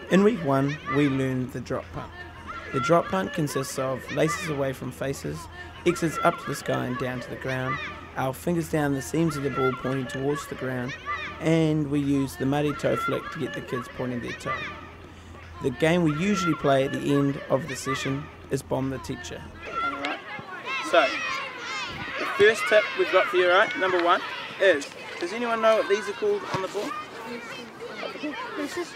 In week 1, we learned the drop punt. The drop punt consists of laces away from faces, X's up to the sky and down to the ground, our fingers down the seams of the ball pointing towards the ground, and we use the muddy toe flick to get the kids pointing their toe. The game we usually play at the end of the session is Bomb the Teacher. Alright, so the first tip we've got for you, right, number 1, is, does anyone know what these are called on the ball? Laces.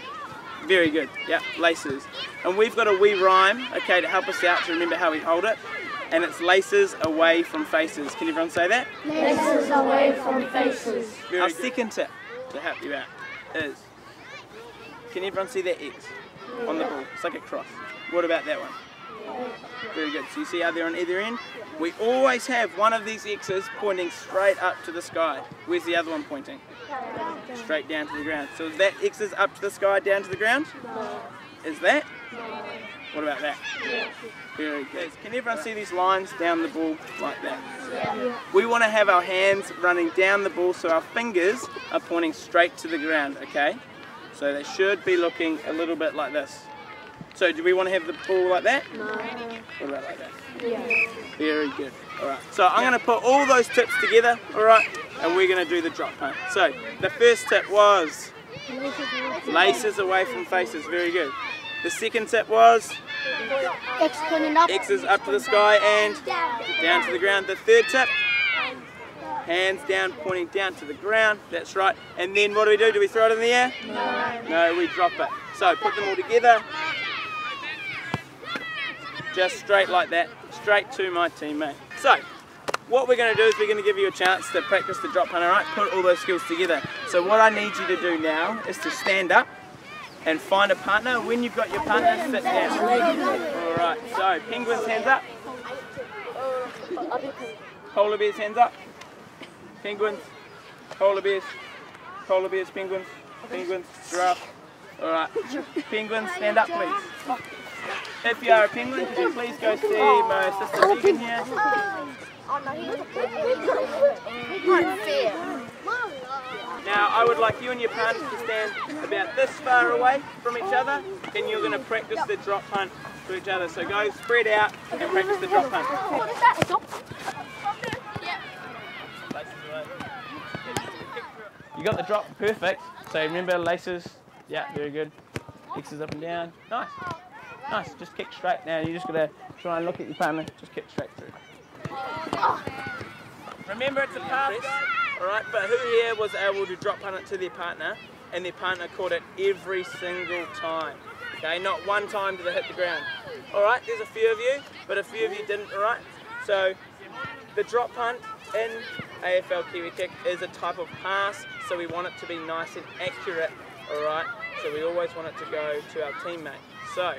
Very good, yeah, laces. And we've got a wee rhyme, okay, to help us out to remember how we hold it. And it's laces away from faces. Can everyone say that? Laces away from faces. Our second tip to help you out is, can everyone see that X on the ball? It's like a cross. What about that one? Very good. So you see how they're on either end? We always have one of these X's pointing straight up to the sky. Where's the other one pointing? Straight down to the ground. So is that X is up to the sky, down to the ground? No. Is that? No. What about that? Yeah. Very good. Can everyone see these lines down the ball like that? Yeah. We want to have our hands running down the ball so our fingers are pointing straight to the ground, okay? So they should be looking a little bit like this. So do we want to have the ball like that? No. What about like that? Yeah. Very good. Alright, so I'm going to put all those tips together, alright, and we're going to do the drop punt. So the first tip was laces away from faces, very good. The second tip was X pointing up. X's up to the sky and down to the ground. The third tip, hands down pointing down to the ground, that's right. And then what do? Do we throw it in the air? No. No, we drop it. So put them all together, just straight like that, straight to my teammate. So what we're going to do is we're going to give you a chance to practice the drop punt, alright? Put all those skills together. So what I need you to do now is to stand up and find a partner. When you've got your partner, sit down. Alright, so penguins, hands up. Polar bears, hands up. Penguins, polar bears, penguins, penguins, giraffe. Alright, penguins, stand up please. If you are a penguin, could you please go see my sister Megan here? Now I would like you and your partners to stand about this far away from each other, and you're going to practice the drop punt to each other. So go spread out and practice the drop punt. You got the drop perfect. So remember laces. Yeah, very good. X's up and down. Nice. Nice. Just kick straight. Now you just got to try and look at your partner. Just kick straight through. Remember it's a pass. Alright, but who here was able to drop punt it to their partner and their partner caught it every single time? Okay, not one time did it hit the ground. Alright, there's a few of you, but a few of you didn't, alright? So the drop punt in AFL KiwiKick is a type of pass, so we want it to be nice and accurate, alright? So we always want it to go to our teammate. So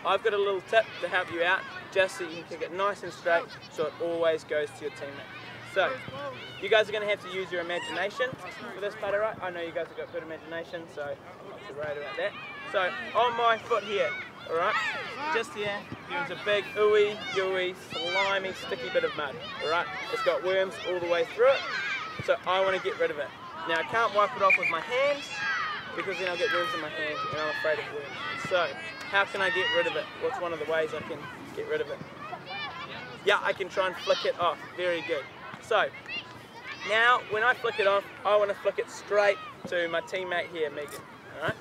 I've got a little tip to help you out, just so you can kick it nice and straight, so it always goes to your teammate. So, you guys are going to have to use your imagination for this part, alright? I know you guys have got good imagination, so I'm not too worried about that. So, on my foot here, alright? Just here, there's a big ooey, gooey, slimy, sticky bit of mud, alright? It's got worms all the way through it, so I want to get rid of it. Now, I can't wipe it off with my hands, because then I'll get worms in my hands, and I'm afraid of worms. So, how can I get rid of it? What's one of the ways I can get rid of it? Yeah, I can try and flick it off. Very good. So, now when I flick it off, I want to flick it straight to my teammate here, Megan. Alright?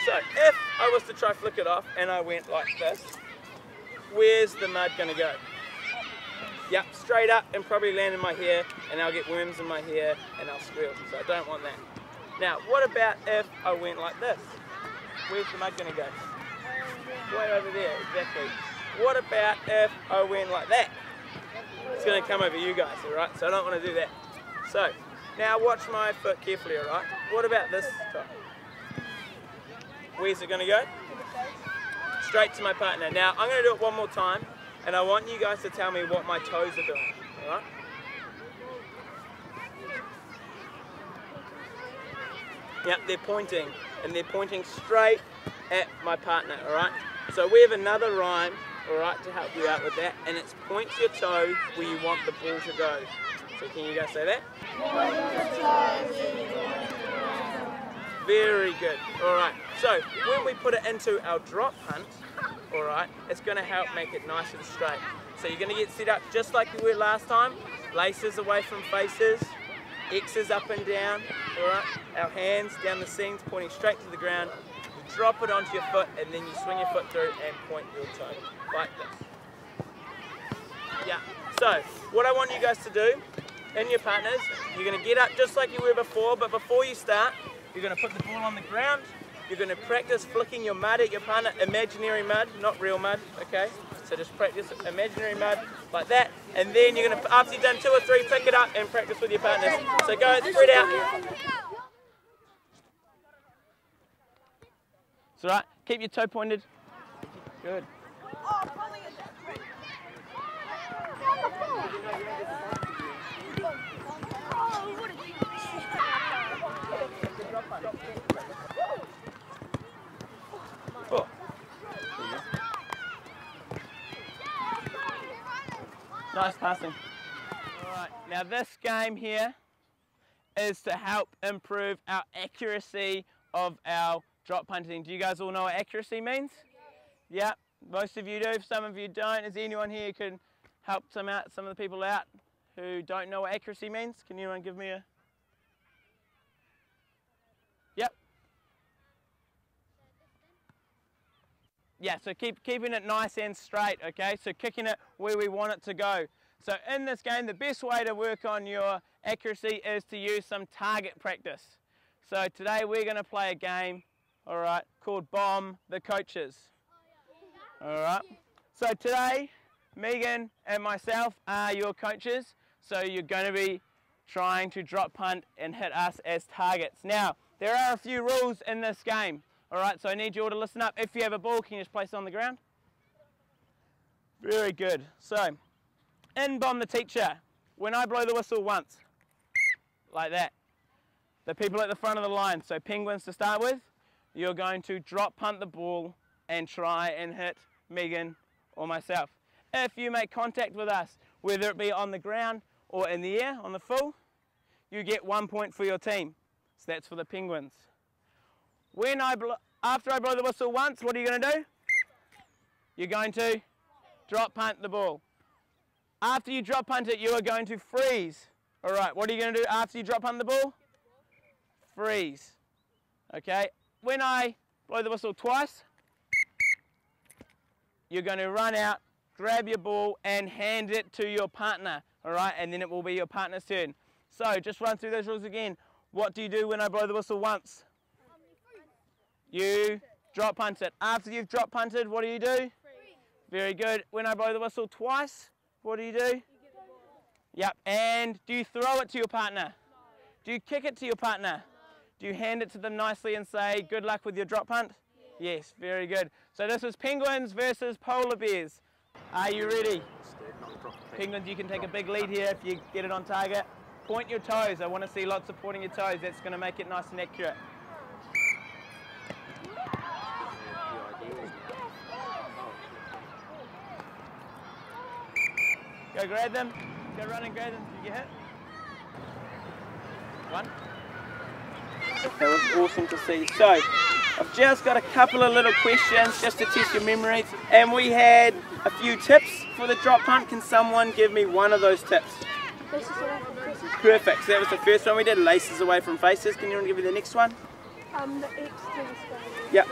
So, if I was to try flick it off and I went like this, where's the mud going to go? Yep, straight up and probably land in my hair, and I'll get worms in my hair and I'll squeal. So I don't want that. Now, what about if I went like this? Where's the mud going to go? Way over there, exactly. What about if I went like that? It's going to come over you guys, alright? So I don't want to do that. So, now watch my foot carefully, alright? What about this top? Where's it going to go? Straight to my partner. Now, I'm going to do it one more time, and I want you guys to tell me what my toes are doing, alright? Yep, they're pointing, and they're pointing straight at my partner, alright? So we have another rhyme, alright, to help you out with that, and it's point your toe where you want the ball to go. So can you guys say that? Very good. All right. So when we put it into our drop punt, all right, it's going to help make it nice and straight. So you're going to get set up just like you were last time. Laces away from faces, X's up and down. All right. Our hands down the seams, pointing straight to the ground. You drop it onto your foot, and then you swing your foot through and point your toe like this. Yeah. So what I want you guys to do in your partners, you're going to get up just like you were before, but before you start, you're going to put the ball on the ground. You're going to practice flicking your mud at your partner, imaginary mud, not real mud, okay? So just practice imaginary mud like that, and then you're going to, after you've done 2 or 3, pick it up and practice with your partners. So go, spread out. It's all right. Keep your toe pointed. Good. Oh. Nice passing. Alright, now this game here is to help improve our accuracy of our drop punting. Do you guys all know what accuracy means? Yeah, most of you do, some of you don't. Is there anyone here who can help some of the people out who don't know what accuracy means? Can anyone give me a... Yep. Yeah, so keeping it nice and straight, okay? So kicking it where we want it to go. So in this game, the best way to work on your accuracy is to use some target practice. So today we're going to play a game, all right, called Bomb the Coaches. All right. So today, Megan and myself are your coaches. So you're going to be trying to drop punt and hit us as targets. Now, there are a few rules in this game. All right, so I need you all to listen up. If you have a ball, can you just place it on the ground? Very good. So, in Bomb the Teacher, when I blow the whistle once, like that, the people at the front of the line, so penguins to start with, you're going to drop punt the ball and try and hit Megan or myself. If you make contact with us, whether it be on the ground or in the air, on the full, you get 1 point for your team. So that's for the penguins. After I blow the whistle once, what are you going to do? You're going to drop punt the ball. After you drop punt it, you are going to freeze. All right, what are you going to do after you drop punt the ball? Freeze. Okay, when I blow the whistle twice, you're going to run out, grab your ball and hand it to your partner. All right, and then it will be your partner's turn. So just run through those rules again. What do you do when I blow the whistle once? You drop punt it. After you've drop punted, what do you do? Very good. When I blow the whistle twice, what do you do? Yep. And do you throw it to your partner? Do you kick it to your partner? Do you hand it to them nicely and say, good luck with your drop punt? Yes, very good. So this is penguins versus polar bears. Are you ready? Penguins, you can take a big lead here if you get it on target. Point your toes. I want to see lots of pointing your toes. That's going to make it nice and accurate. Go grab them. Go run and grab them. Did you get hit? One. That was awesome to see. So, I've just got a couple of little questions just to test your memories. And we had a few tips for the drop punt. Can someone give me one of those tips? Perfect. So that was the first one we did. Laces away from faces. Can you give me the next one? The X to the sky. Yep.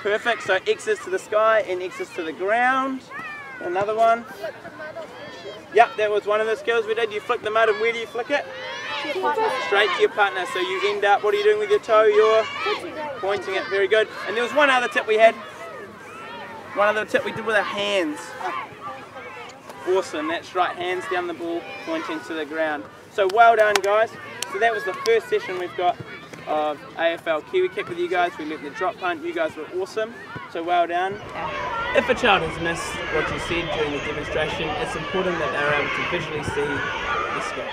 Perfect. So X's to the sky and X's to the ground. Another one. Yep, that was one of the skills we did. You flick the mud, and where do you flick it? Straight to your partner. So you end up, what are you doing with your toe? You're pointing it. Very good. And there was one other tip we had. One other tip we did with our hands. Awesome, that's right. Hands down the ball, pointing to the ground. So well done, guys. So that was the first session we've got of AFL KiwiKick with you guys. We learnt the drop punt. You guys were awesome. So well done. If a child has missed what you said during the demonstration, it's important that they're able to visually see the skill.